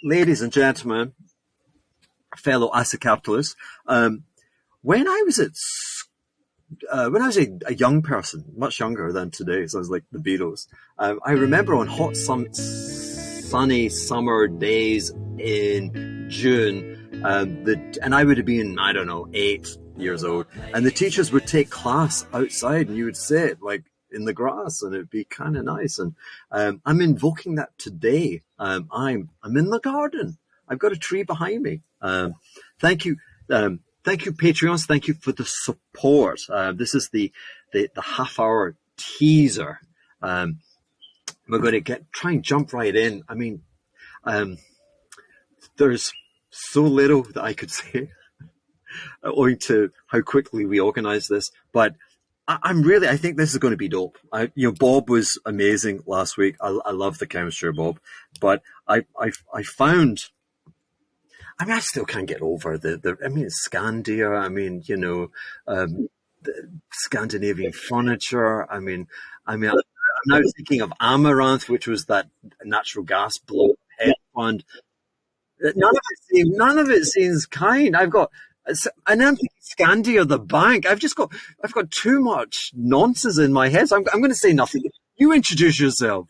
Ladies and gentlemen, fellow asset capitalists. When I was a young person, much younger than today, so I was like the Beatles. I remember on hot, sunny summer days in June, and I would have been, I don't know, 8 years old, and the teachers would take class outside, and you would sit like in the grass, and it'd be kind of nice. And I'm invoking that today. I'm in the garden. I've got a tree behind me. Thank you, Patreons. Thank you for the support. This is the half-hour teaser. We're going to try and jump right in. I mean, there's so little that I could say owing to how quickly we organize this, but I think this is going to be dope. Bob was amazing last week. I love the chemistry of Bob, but I found, I still can't get over Skanda. The Scandinavian furniture. I'm now thinking of Amarnath, which was that natural gas blow hedge fund. None of it seems kind. And I'm thinking Skanda or the bank. I've got too much nonsense in my head. So I'm going to say nothing. You introduce yourself.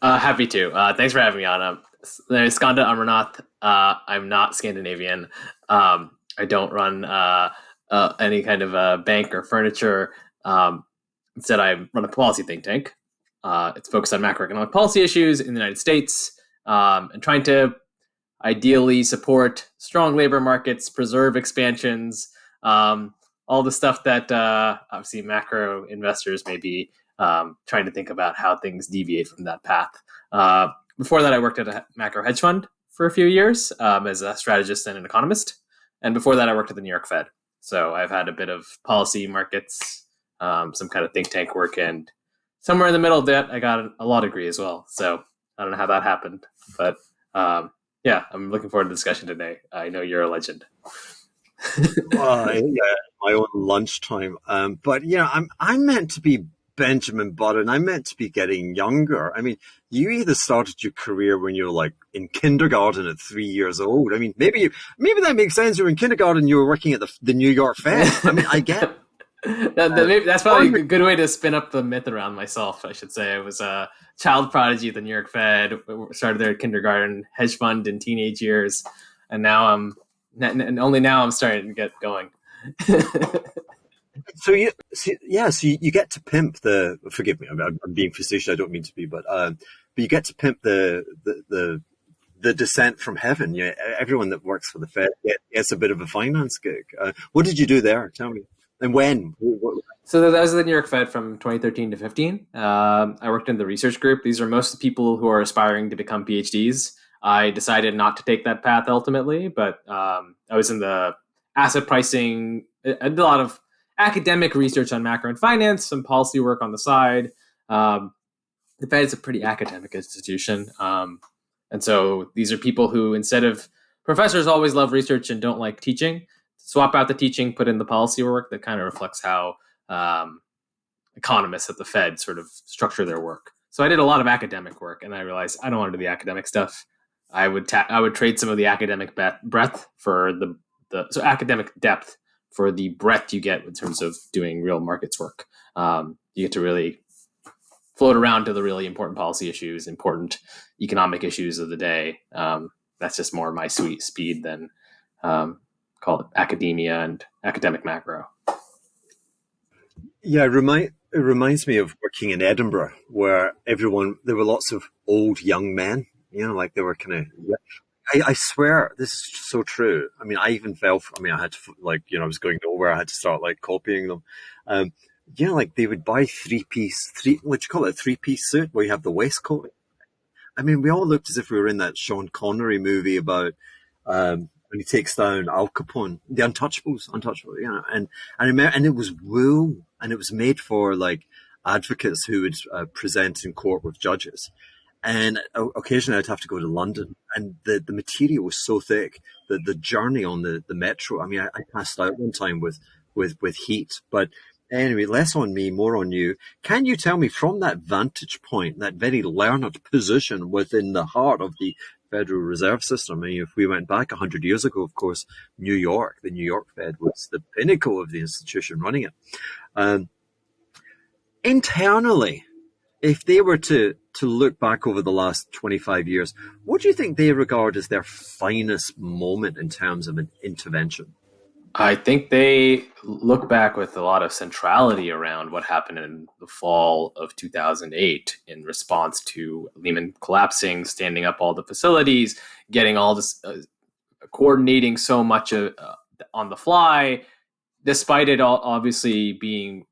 Happy to. Thanks for having me on. There's Skanda Amarnath. I'm not Scandinavian. I don't run any kind of bank or furniture. Instead, I run a policy think tank. It's focused on macroeconomic policy issues in the United States and trying to ideally support strong labor markets, preserve expansions, all the stuff that obviously macro investors may be trying to think about how things deviate from that path. Before that, I worked at a macro hedge fund for a few years as a strategist and an economist. And before that, I worked at the New York Fed. So I've had a bit of policy markets, some kind of think tank work, and somewhere in the middle of that, I got a law degree as well. So I don't know how that happened, but yeah, I'm looking forward to the discussion today. I know you're a legend. Yeah, my own lunchtime. But I'm meant to be Benjamin Button. I'm meant to be getting younger. I mean, you either started your career when you were like in kindergarten at 3 years old. I mean, maybe that makes sense. You were in kindergarten, you were working at the New York Fed. I mean, I get. That's probably a good way to spin up the myth around myself, I should say. I was a child prodigy at the New York Fed, started there at kindergarten, hedge fund in teenage years, and only now I'm starting to get going. So you get to pimp the. Forgive me, I'm being facetious. I don't mean to be, but you get to pimp the descent from heaven. Everyone that works for the Fed gets a bit of a finance gig. What did you do there? Tell me. And when? So that was the New York Fed from 2013 to 15. I worked in the research group. These are most people who are aspiring to become PhDs. I decided not to take that path ultimately, but I was in the asset pricing. I did a lot of academic research on macro and finance, some policy work on the side. The Fed is a pretty academic institution. And so these are people who, instead of professors always love research and don't like teaching, swap out the teaching, put in the policy work that kind of reflects how economists at the Fed sort of structure their work. So I did a lot of academic work, and I realized I don't want to do the academic stuff. I would trade some of the academic breadth for so academic depth for the breadth you get in terms of doing real markets work. You get to really float around to the really important policy issues, important economic issues of the day. That's just more my sweet speed than call it academia and academic macro. Yeah, it reminds me of working in Edinburgh, where there were lots of old young men, like they were kind of, I swear this is so true. I mean, I even I had to, I was going nowhere. I had to start copying them. Like they would buy what you call it, a three-piece suit where you have the waistcoat. I mean, we all looked as if we were in that Sean Connery movie about, when he takes down Al Capone, the Untouchables, and I remember, and it was wool, and it was made for advocates who would present in court with judges, and occasionally I'd have to go to London, and the material was so thick that the journey on the metro, I mean, I passed out one time with heat, but anyway, less on me, more on you. Can you tell me from that vantage point, that very learned position within the heart of the Federal Reserve System. I mean, if we went back 100 years ago, of course, the New York Fed was the pinnacle of the institution running it. Um, Internally, if they were to look back over the last 25 years, what do you think they regard as their finest moment in terms of an intervention? I think they look back with a lot of centrality around what happened in the fall of 2008 in response to Lehman collapsing, standing up all the facilities, getting all this, coordinating so much on the fly, despite it all obviously being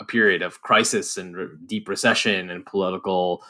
a period of crisis and deep recession and political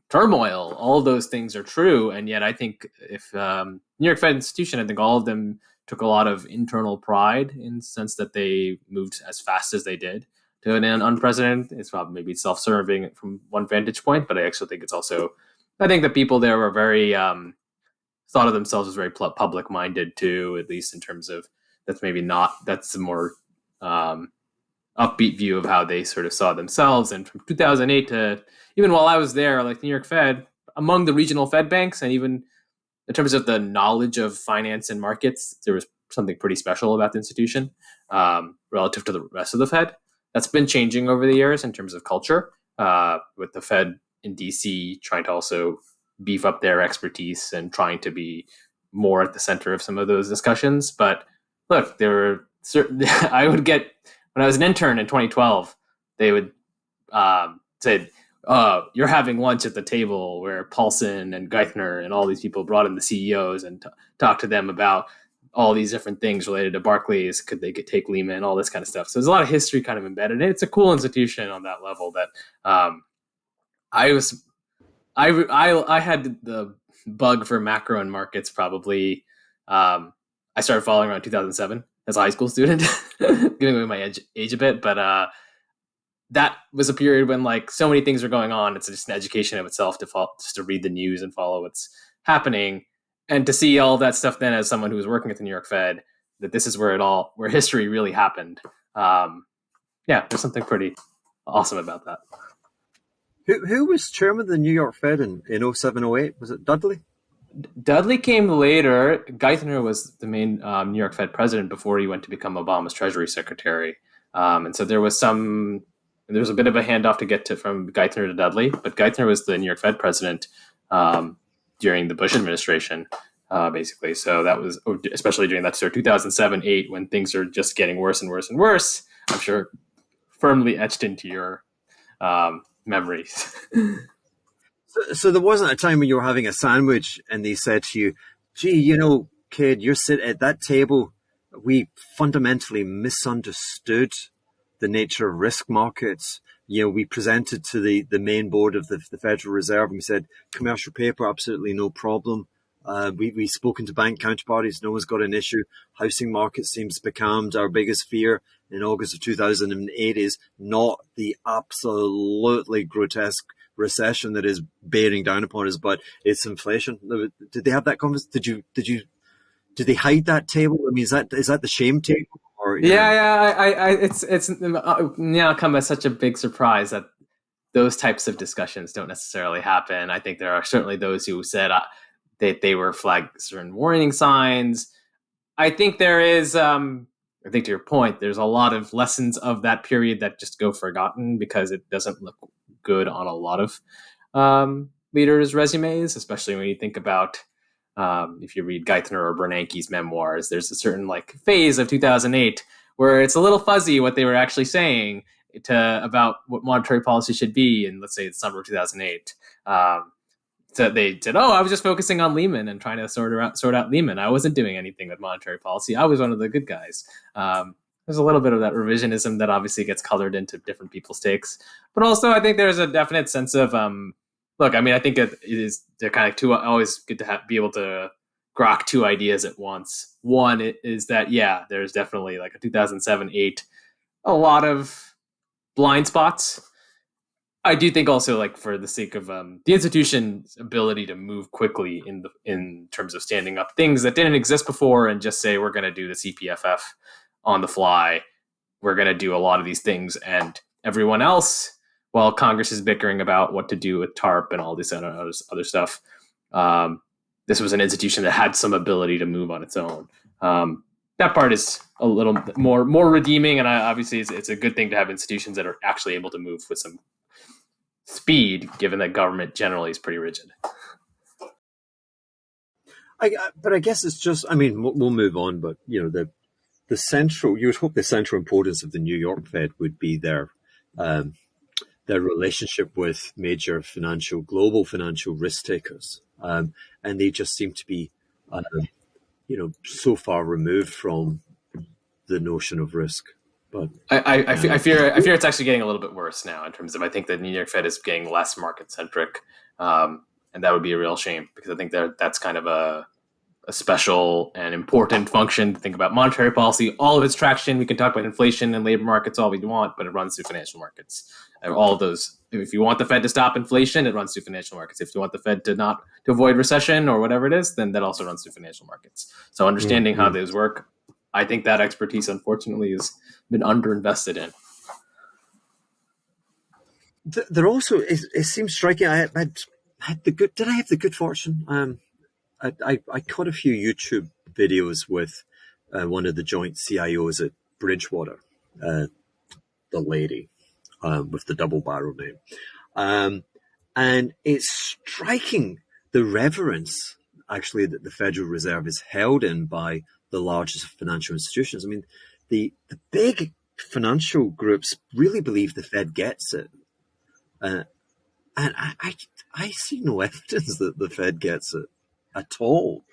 turmoil. All of those things are true, and yet I think if New York Fed institution, I think all of them took a lot of internal pride in the sense that they moved as fast as they did to an unprecedented. It's probably maybe self-serving from one vantage point, but I actually think it's also. I think the people there were very thought of themselves as very public-minded too, at least in terms of that's maybe not that's a more upbeat view of how they sort of saw themselves. And from 2008 to even while I was there, like the New York Fed, among the regional Fed banks, and even in terms of the knowledge of finance and markets, there was something pretty special about the institution relative to the rest of the Fed. That's been changing over the years in terms of culture, with the Fed in DC trying to also beef up their expertise and trying to be more at the center of some of those discussions. But look, there were certain, I would get, when I was an intern in 2012, they would say, you're having lunch at the table where Paulson and Geithner and all these people brought in the CEOs and talked to them about all these different things related to Barclays. Could they take Lehman, all this kind of stuff. So there's a lot of history kind of embedded in it. It's a cool institution on that level that I had the bug for macro and markets probably. I started following around 2007 as a high school student, giving away my age a bit, but that was a period when like so many things were going on. It's just an education of itself just to read the news and follow what's happening, and to see all that stuff then as someone who was working at the New York Fed, that this is where history really happened. Yeah, there's something pretty awesome about that. Who was chairman of the New York Fed in 07, 08? Was it Dudley? Dudley came later. Geithner was the main New York Fed president before he went to become Obama's Treasury Secretary. And so there was a bit of a handoff to get to from Geithner to Dudley, but Geithner was the New York Fed president during the Bush administration, basically. So that was, especially during that sort of 2007-8, when things are just getting worse and worse and worse, I'm sure firmly etched into your memories. So there wasn't a time when you were having a sandwich and they said to you, gee, kid, you're sitting at that table. We fundamentally misunderstood the nature of risk markets. We presented to the main board of the Federal Reserve and we said, commercial paper, absolutely no problem. We've spoken to bank counterparties. No one's got an issue. Housing market seems becalmed. Our biggest fear in August of 2008 is not the absolutely grotesque recession that is bearing down upon us, but it's inflation. Did they have that conversation? Did they hide that table? I mean, is that the shame table? Or, it's now come as such a big surprise that those types of discussions don't necessarily happen. I think there are certainly those who said that they were flagged certain warning signs. I think there is, I think to your point, there's a lot of lessons of that period that just go forgotten because it doesn't look good on a lot of leaders' resumes, especially when you think about if you read Geithner or Bernanke's memoirs, there's a certain like phase of 2008 where it's a little fuzzy what they were actually saying about what monetary policy should be in, let's say, the summer of 2008. So they said, I was just focusing on Lehman and trying to sort out Lehman. I wasn't doing anything with monetary policy. I was one of the good guys. There's a little bit of that revisionism that obviously gets colored into different people's takes. But also I think there's a definite sense of, look, I mean, I think it is, they're kind of always good to be able to grok two ideas at once. One is that, yeah, there's definitely like a 2007-8, a lot of blind spots. I do think also, like, for the sake of the institution's ability to move quickly in terms of standing up things that didn't exist before and just say, we're going to do the CPFF on the fly. We're going to do a lot of these things. And everyone else, while Congress is bickering about what to do with TARP and all this other stuff, this was an institution that had some ability to move on its own. That part is a little more redeeming, and obviously it's a good thing to have institutions that are actually able to move with some speed, given that government generally is pretty rigid. But I guess it's just, I mean, we'll move on, but, the central, you would hope the central importance of the New York Fed would be their relationship with major global financial risk takers. And they just seem to be, so far removed from the notion of risk. But I fear it's actually getting a little bit worse now in terms of, I think the New York Fed is getting less market centric, and that would be a real shame, because I think that's kind of a special and important function to think about monetary policy. All of its traction, we can talk about inflation and labor markets all we want, but it runs through financial markets. And all of those, if you want the Fed to stop inflation, it runs through financial markets. If you want the Fed to avoid recession or whatever it is, then that also runs through financial markets. So understanding how those work, I think that expertise, unfortunately, has been underinvested in. There also, it seems striking. Did I have the good fortune? I caught a few YouTube videos with one of the joint CIOs at Bridgewater, the lady with the double barrel name. And it's striking the reverence, actually, that the Federal Reserve is held in by the largest financial institutions. I mean, the big financial groups really believe the Fed gets it. And I see no evidence that the Fed gets it at all.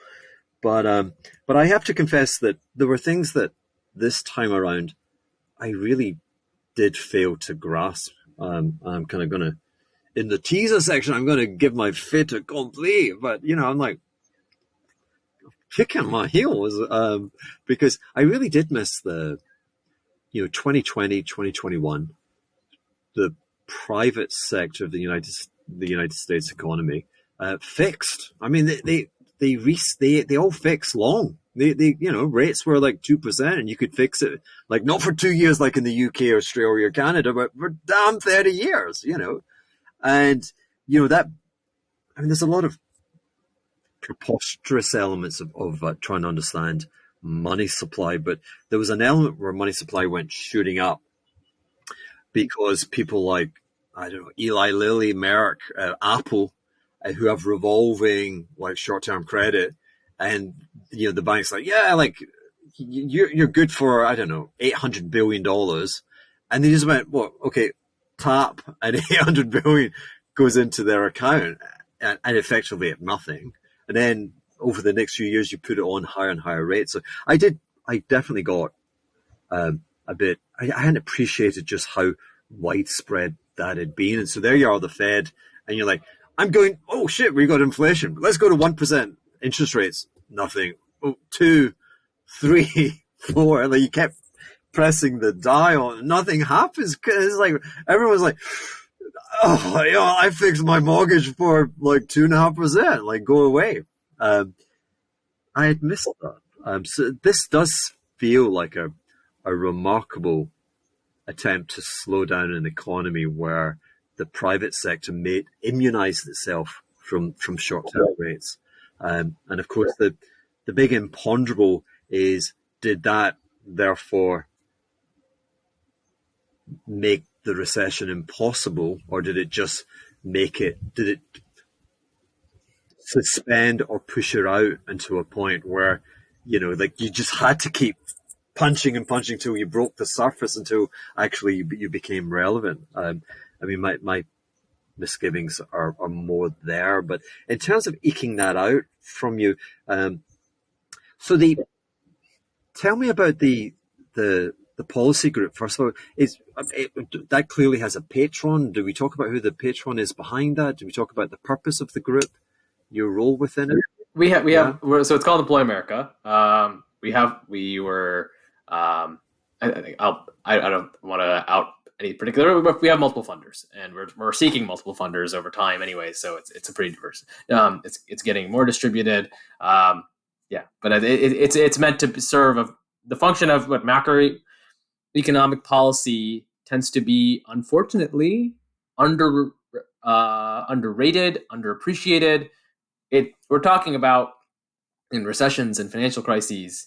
But I have to confess that there were things that this time around I really did fail to grasp. I'm kind of going to, in the teaser section, I'm going to give my fait accompli, but I'm like kicking my heels because I really did miss the 2020, 2021, the private sector of the United States economy fixed. I mean, they all fixed long. They rates were like 2%, and you could fix it like not for 2 years like in the UK, Australia, or Canada, but for damn 30 years. And that. I mean, there's a lot of preposterous elements of trying to understand money supply, but there was an element where money supply went shooting up because people like, I don't know, Eli Lilly, Merck, Apple, who have revolving like short-term credit, and the bank's like, yeah, like you're good for, I don't know, $800 billion, and they just went, well, okay, tap, and 800 billion goes into their account, and effectively at nothing, and then over the next few years you put it on higher and higher rates. So I definitely got a bit. I hadn't appreciated just how widespread that had been, and so there you are, the Fed, and you're like, I'm going, oh shit, we got inflation. Let's go to 1% interest rates. Nothing. Oh, 2, 3, 4. Like you kept pressing the dial. Nothing happens. It's like everyone's like, oh, I fixed my mortgage for like 2.5%. Like go away. I had missed that. So this does feel like a remarkable attempt to slow down an economy where the private sector immunized itself from short-term rates. And of course, the big imponderable is, did that therefore make the recession impossible, or did it suspend or push it out into a point where, like you just had to keep punching and punching till you broke the surface, until actually you became relevant. I mean, my misgivings are more there, but in terms of eking that out from you, tell me about the policy group. First of all, that clearly has a patron. Do we talk about who the patron is behind that? Do we talk about the purpose of the group, your role within it? We have so it's called Employ America. I don't want to out any particular, but we have multiple funders, and we're seeking multiple funders over time anyway. So it's a pretty diverse. It's getting more distributed. But it's meant to serve the function of what macroeconomic policy tends to be, unfortunately, underrated, underappreciated, we're talking about in recessions and financial crises,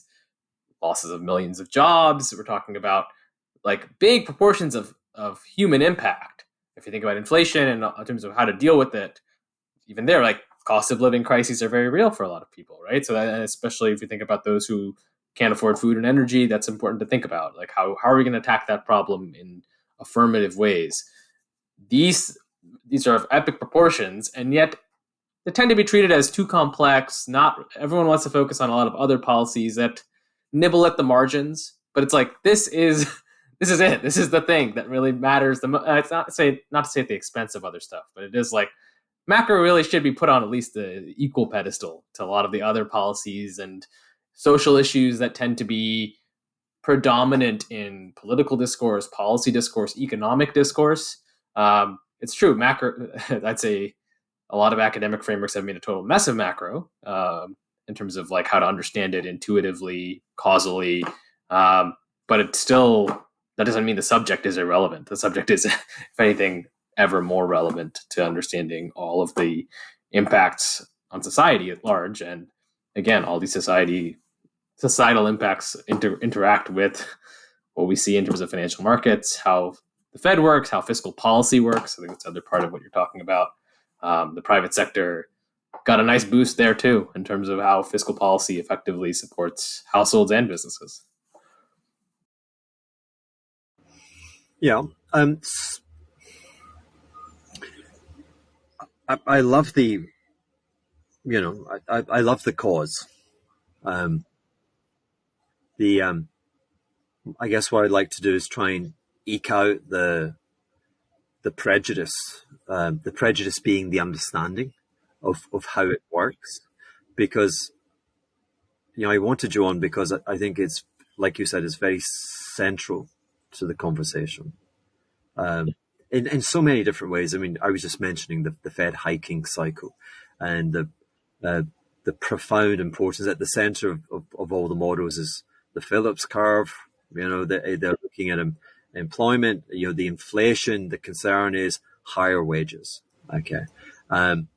losses of millions of jobs. We're talking about like big proportions of human impact. If you think about inflation and in terms of how to deal with it, even there, like cost of living crises are very real for a lot of people, right? So that, especially if you think about those who can't afford food and energy, that's important to think about. Like how are we going to attack that problem in affirmative ways? These these are of epic proportions, and yet they tend to be treated as too complex. Not everyone wants to focus on a lot of other policies that nibble at the margins, but it's like this is it. This is the thing that really matters. It's not to say at the expense of other stuff, but it is like macro really should be put on at least the equal pedestal to a lot of the other policies and social issues that tend to be predominant in political discourse, policy discourse, economic discourse. It's true, macro. I'd say a lot of academic frameworks have made a total mess of macro in terms of like how to understand it intuitively, causally. But it's still, that doesn't mean the subject is irrelevant. The subject is, if anything, ever more relevant to understanding all of the impacts on society at large. And again, all these societal impacts interact with what we see in terms of financial markets, how the Fed works, how fiscal policy works. I think that's the other part of what you're talking about. The private sector got a nice boost there too, in terms of how fiscal policy effectively supports households and businesses. Yeah. I love the, I love the cause. The I guess what I'd like to do is try and eke out the prejudice, the prejudice being the understanding of how it works, because I wanted you on because I think it's, like you said, it's very central to the conversation. In so many different ways. I mean, I was just mentioning the Fed hiking cycle and the profound importance at the center of all the models is the Phillips Curve. They're looking at employment, the inflation. The concern is higher wages. Okay. And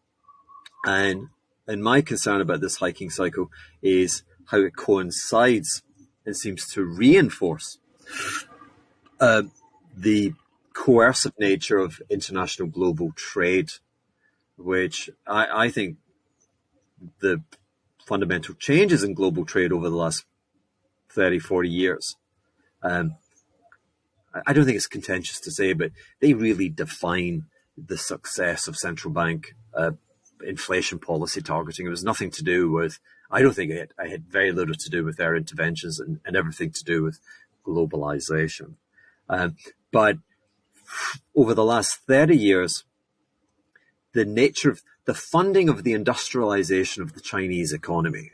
my concern about this hiking cycle is how it coincides and seems to reinforce the coercive nature of international global trade, which I think the fundamental changes in global trade over the last 30, 40 years, I don't think it's contentious to say, but they really define the success of central bank inflation policy targeting. It was nothing to do with, I don't think it had very little to do with their interventions and everything to do with globalization. But over the last 30 years, the nature of the funding of the industrialization of the Chinese economy,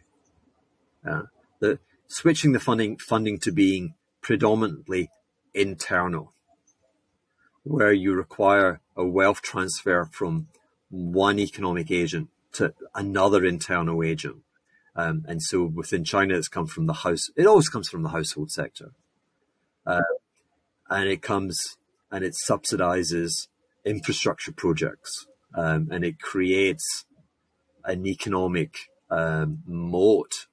the switching the funding to being predominantly internal, where you require a wealth transfer from one economic agent to another internal agent. And so within China, it always comes from the household sector. And it subsidizes infrastructure projects, and it creates an economic moat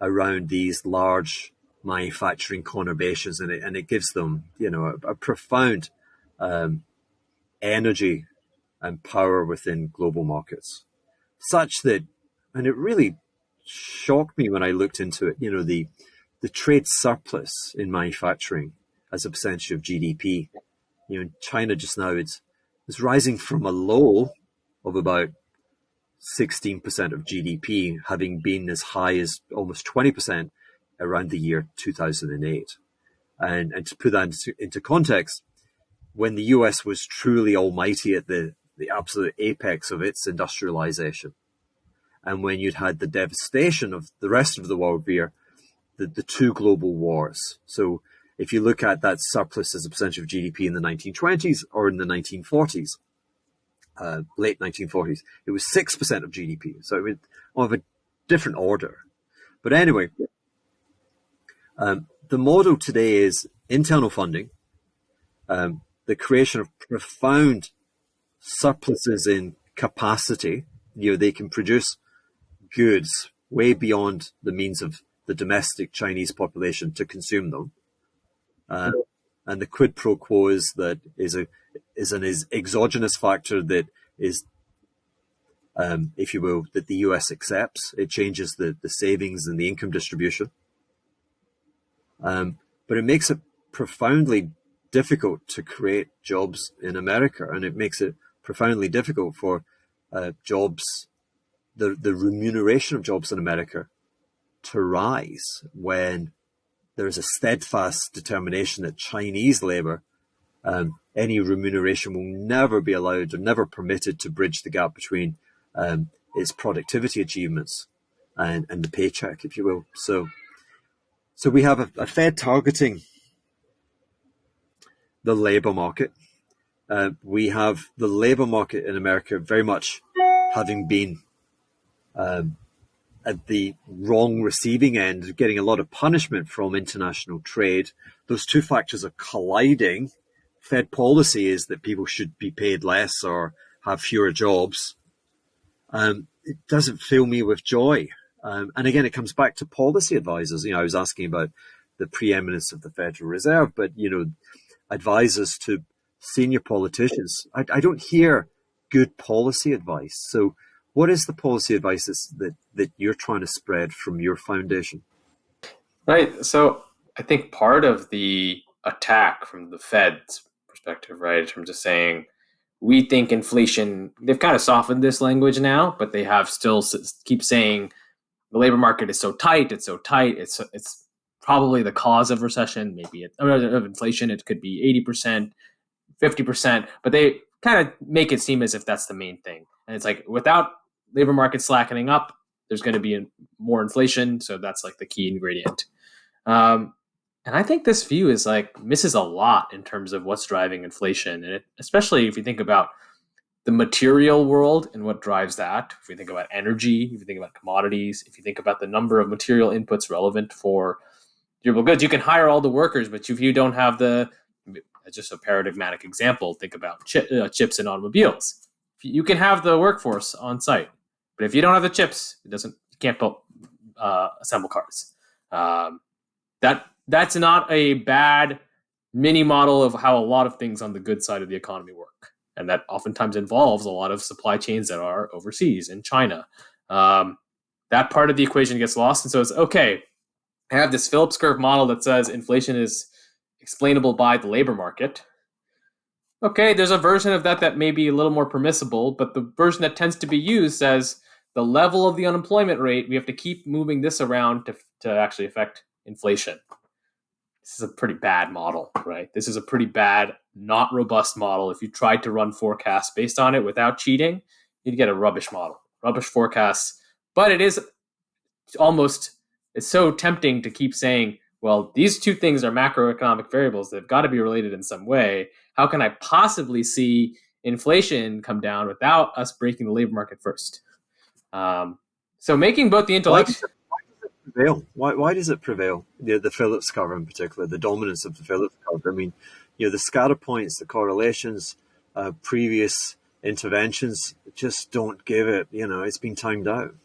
around these large manufacturing conurbations, and it gives them, a profound energy and power within global markets, such that, and it really shocked me when I looked into it, the trade surplus in manufacturing as a percentage of GDP. In China just now, it's rising from a low of about 16% of GDP, having been as high as almost 20% around the year 2008. And to put that into context, when the US was truly almighty at the absolute apex of its industrialization, and when you'd had the devastation of the rest of the world via the two global wars. So if you look at that surplus as a percentage of GDP in the 1920s or in the 1940s, late 1940s, it was 6% of GDP. So it was of a different order. But anyway, the model today is internal funding, the creation of profound surpluses in capacity. They can produce goods way beyond the means of the domestic Chinese population to consume them. And the quid pro quo is that is an exogenous factor that is, if you will, that the US accepts. It changes the savings and the income distribution. But it makes it profoundly difficult to create jobs in America, and it makes it profoundly difficult for jobs, the remuneration of jobs in America to rise when there is a steadfast determination that Chinese labor, any remuneration will never be allowed or never permitted to bridge the gap between its productivity achievements and the paycheck, if you will. So we have a Fed targeting the labor market. We have the labor market in America very much having been at the wrong receiving end, getting a lot of punishment from international trade. Those two factors are colliding. Fed policy is that people should be paid less or have fewer jobs. It doesn't fill me with joy. And again, it comes back to policy advisors. I was asking about the preeminence of the Federal Reserve, but, advisors to senior politicians, I don't hear good policy advice. So what is the policy advice that you're trying to spread from your foundation? Right. So I think part of the attack from the Fed's perspective, right, in terms of saying, we think inflation, they've kind of softened this language now, but they have still keep saying the labor market is so tight, it's probably the cause of recession, maybe of inflation. It could be 80%, 50%, but they kind of make it seem as if that's the main thing. And it's like, without labor market slackening up, there's going to be more inflation. So that's like the key ingredient. And I think this view is misses a lot in terms of what's driving inflation. And especially if you think about the material world and what drives that. If you think about energy, if you think about commodities, if you think about the number of material inputs relevant for durable goods, you can hire all the workers, but if you don't have just a paradigmatic example, think about chips in automobiles. You can have the workforce on site, but if you don't have the chips, you can't assemble cars. That's not a bad mini model of how a lot of things on the good side of the economy work. And that oftentimes involves a lot of supply chains that are overseas in China. That part of the equation gets lost. And so it's okay. I have this Phillips Curve model that says inflation is explainable by the labor market. Okay, there's a version of that may be a little more permissible, but the version that tends to be used says the level of the unemployment rate, we have to keep moving this around to actually affect inflation. This is a pretty bad model, right? This is a pretty bad, not robust model. If you tried to run forecasts based on it without cheating, you'd get a rubbish model, rubbish forecasts. But it's so tempting to keep saying, well, these two things are macroeconomic variables. They've got to be related in some way. How can I possibly see inflation come down without us breaking the labor market first? So making both the intellectual... Why does it prevail? The Phillips curve in particular, the dominance of the Phillips curve. I mean, the scatter points, the correlations, previous interventions just don't give it. It's been timed out.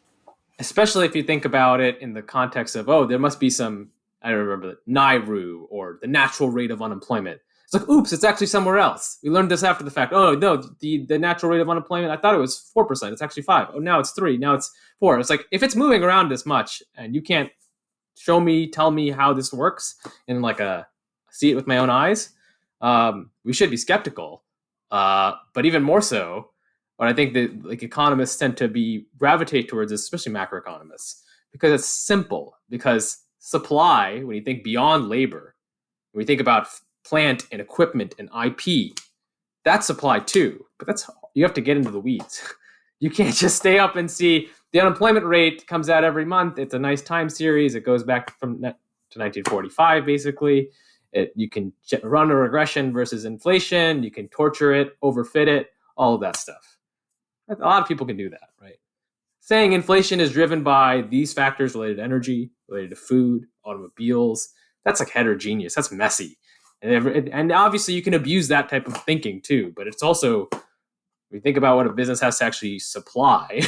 Especially if you think about it in the context of, there must be some, I don't remember, NIRU or the natural rate of unemployment. It's like, oops, it's actually somewhere else. We learned this after the fact. Oh, no, the natural rate of unemployment, I thought it was 4%. It's actually 5%. Oh, now it's 3%. Now it's 4%. It's like, if it's moving around this much and you can't tell me how this works and see it with my own eyes, we should be skeptical. But even more so, what I think that economists tend to gravitate towards, especially macroeconomists, because it's simple. Because supply, when you think beyond labor, when you think about plant and equipment and IP, that's supply too. But you have to get into the weeds. You can't just stay up and see the unemployment rate comes out every month. It's a nice time series. It goes back to 1945, basically. You can run a regression versus inflation. You can torture it, overfit it, all of that stuff. A lot of people can do that, right? Saying inflation is driven by these factors related to energy, related to food, automobiles, that's heterogeneous. That's messy. And obviously you can abuse that type of thinking too, but it's also, we think about what a business has to actually supply.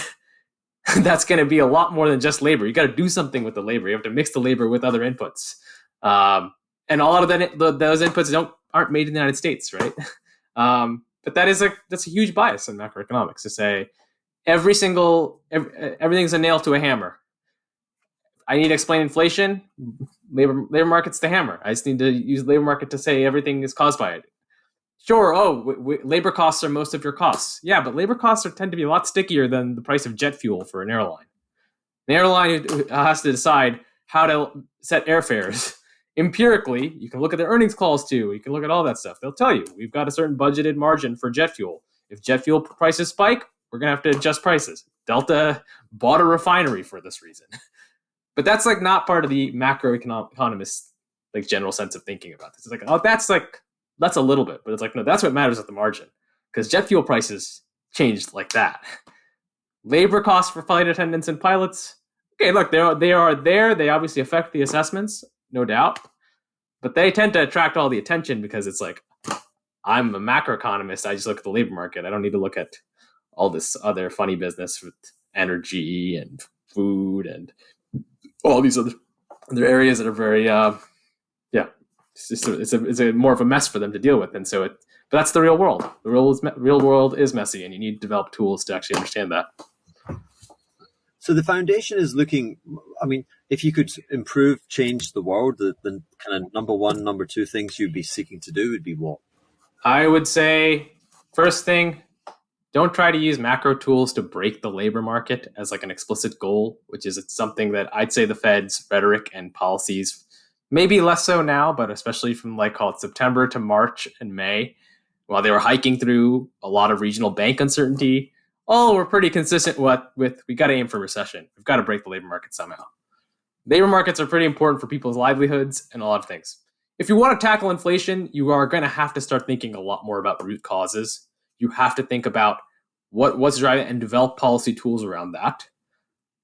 that's going to be a lot more than just labor. You got to do something with the labor. You have to mix the labor with other inputs, and a lot of those inputs aren't made in the United States, right? But that's a huge bias in macroeconomics to say everything's a nail to a hammer. I need to explain inflation. Labor market's the hammer. I just need to use labor market to say everything is caused by it. Sure. Labor costs are most of your costs. Yeah, but labor costs tend to be a lot stickier than the price of jet fuel for an airline. The airline has to decide how to set airfares. Empirically, you can look at their earnings calls too. You can look at all that stuff. They'll tell you we've got a certain budgeted margin for jet fuel. If jet fuel prices spike, we're going to have to adjust prices. Delta bought a refinery for this reason. But that's like not part of the macroeconomist like general sense of thinking about this. It's like, oh, that's a little bit, but it's like, no, that's what matters at the margin, because jet fuel prices changed like that. Labor costs for flight attendants and pilots. Okay, look, they are there. They obviously affect the assessments, no doubt, but they tend to attract all the attention because it's like, I'm a macroeconomist. I just look at the labor market. I don't need to look at all this other funny business with energy and food and all these other areas that are very, it's a more of a mess for them to deal with. And so but that's the real world. The real world is messy, and you need to develop tools to actually understand that. So the foundation is looking, I mean, if you could change the world, the kind of number one, number two things you'd be seeking to do would be what? I would say, first thing, don't try to use macro tools to break the labor market as like an explicit goal, which is something that I'd say the Fed's rhetoric and policies, maybe less so now, but especially from call it September to March and May, while they were hiking through a lot of regional bank uncertainty, all were pretty consistent with we got to aim for recession. We've got to break the labor market somehow. Labor markets are pretty important for people's livelihoods and a lot of things. If you want to tackle inflation, you are going to have to start thinking a lot more about root causes. You have to think about what's driving it and develop policy tools around that.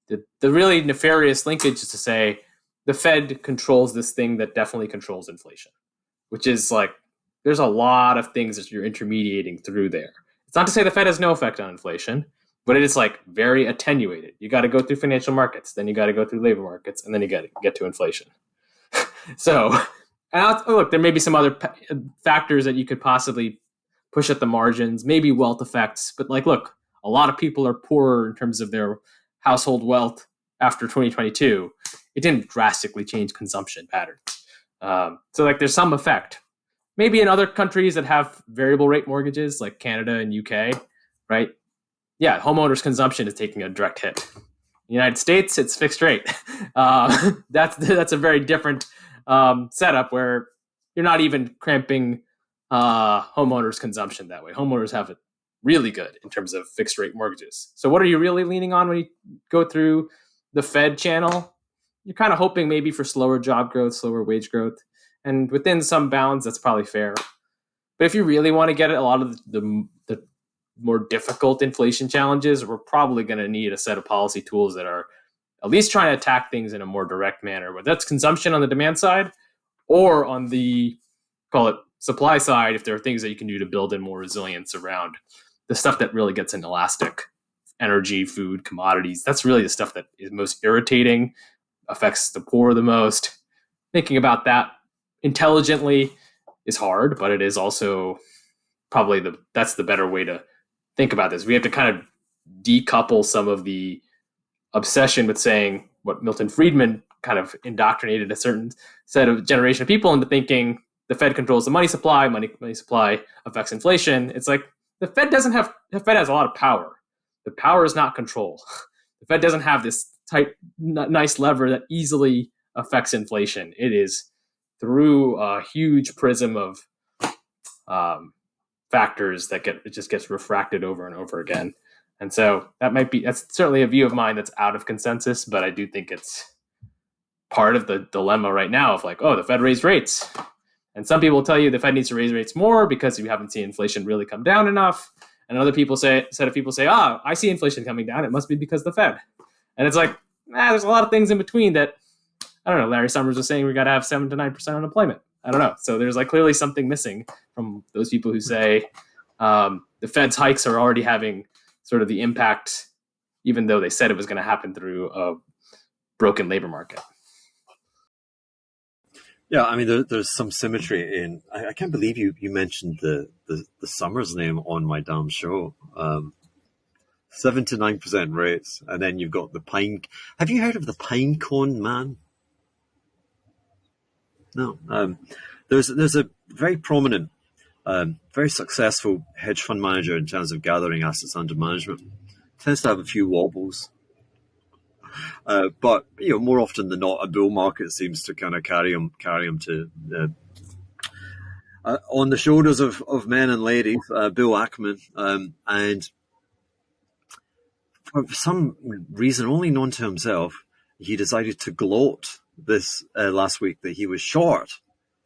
The really nefarious linkage is to say the Fed controls this thing that definitely controls inflation, which is like there's a lot of things that you're intermediating through there. It's not to say the Fed has no effect on inflation, but it is like very attenuated. You got to go through financial markets, then you got to go through labor markets, and then you got to get to inflation. So, look, there may be some other factors that you could possibly push at the margins, maybe wealth effects, but look, a lot of people are poorer in terms of their household wealth after 2022. It didn't drastically change consumption patterns. So there's some effect. Maybe in other countries that have variable rate mortgages like Canada and UK, right? Yeah, homeowners' consumption is taking a direct hit. In the United States, it's fixed rate. That's a very different setup where you're not even cramping homeowners' consumption that way. Homeowners have it really good in terms of fixed rate mortgages. So what are you really leaning on when you go through the Fed channel? You're kind of hoping maybe for slower job growth, slower wage growth. And within some bounds, that's probably fair. But if you really want to get at a lot of the more difficult inflation challenges, we're probably going to need a set of policy tools that are at least trying to attack things in a more direct manner, whether that's consumption on the demand side or on the, call it supply side, if there are things that you can do to build in more resilience around the stuff that really gets inelastic. Energy, food, commodities. That's really the stuff that is most irritating, affects the poor the most. Thinking about that intelligently is hard, but it is also probably that's the better way to think about this. We have to kind of decouple some of the obsession with saying what Milton Friedman kind of indoctrinated a certain set of generation of people into thinking the Fed controls the money supply affects inflation. It's like the Fed has a lot of power. The power is not control. The Fed doesn't have this tight, nice lever that easily affects inflation. It is through a huge prism of factors that it just gets refracted over and over again. And so that's certainly a view of mine that's out of consensus, but I do think it's part of the dilemma right now of the Fed raised rates. And some people tell you the Fed needs to raise rates more because you haven't seen inflation really come down enough. And other people say, I see inflation coming down. It must be because of the Fed. And it's like, there's a lot of things in between that, I don't know, Larry Summers was saying we got to have 7 to 9% unemployment. I don't know. So there's clearly something missing from those people who say the Fed's hikes are already having sort of the impact even though they said it was going to happen through a broken labor market. Yeah, I mean, there's some symmetry in. I can't believe you mentioned the Summers name on my damn show. 7 to 9% rates, and then you've got the pine. Have you heard of the pine cone man? No. There's a very prominent, very successful hedge fund manager in terms of gathering assets under management. Tends to have a few wobbles, but more often than not, a bull market seems to kind of carry him to on the shoulders of men and ladies. Bill Ackman, and for some reason only known to himself, he decided to gloat this last week that he was short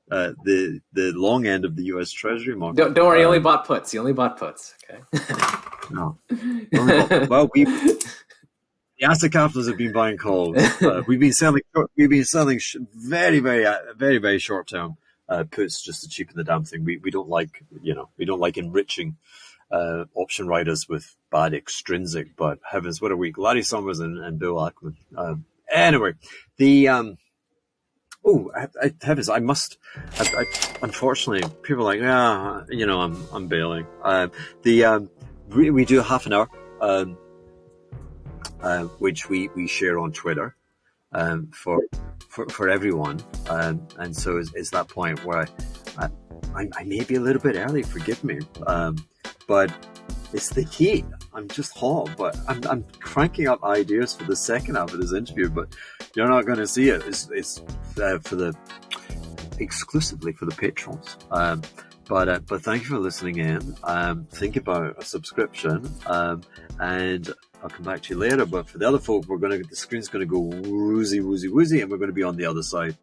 the long end of the U.S. Treasury market. Don't worry, he only bought puts. He only bought puts. Okay. No. Well, the asset capitalists have been buying calls. We've been selling very, very, very, very short term puts just to cheapen the damn thing. We don't like enriching option riders with bad extrinsic. But heavens, what a week! Larry Summers and Bill Ackman. Anyway, the heavens, I must. Unfortunately, people are like, I'm bailing. We do half an hour. Which we share on Twitter for everyone, and so it's that point where I may be a little bit early, forgive me, but it's the heat. I'm just hot, but I'm cranking up ideas for the second half of this interview, but you're not going to see it. It's exclusively for the patrons. But thank you for listening in. Think about a subscription, and I'll come back to you later. But for the other folk, the screen's going to go woozy, and we're going to be on the other side.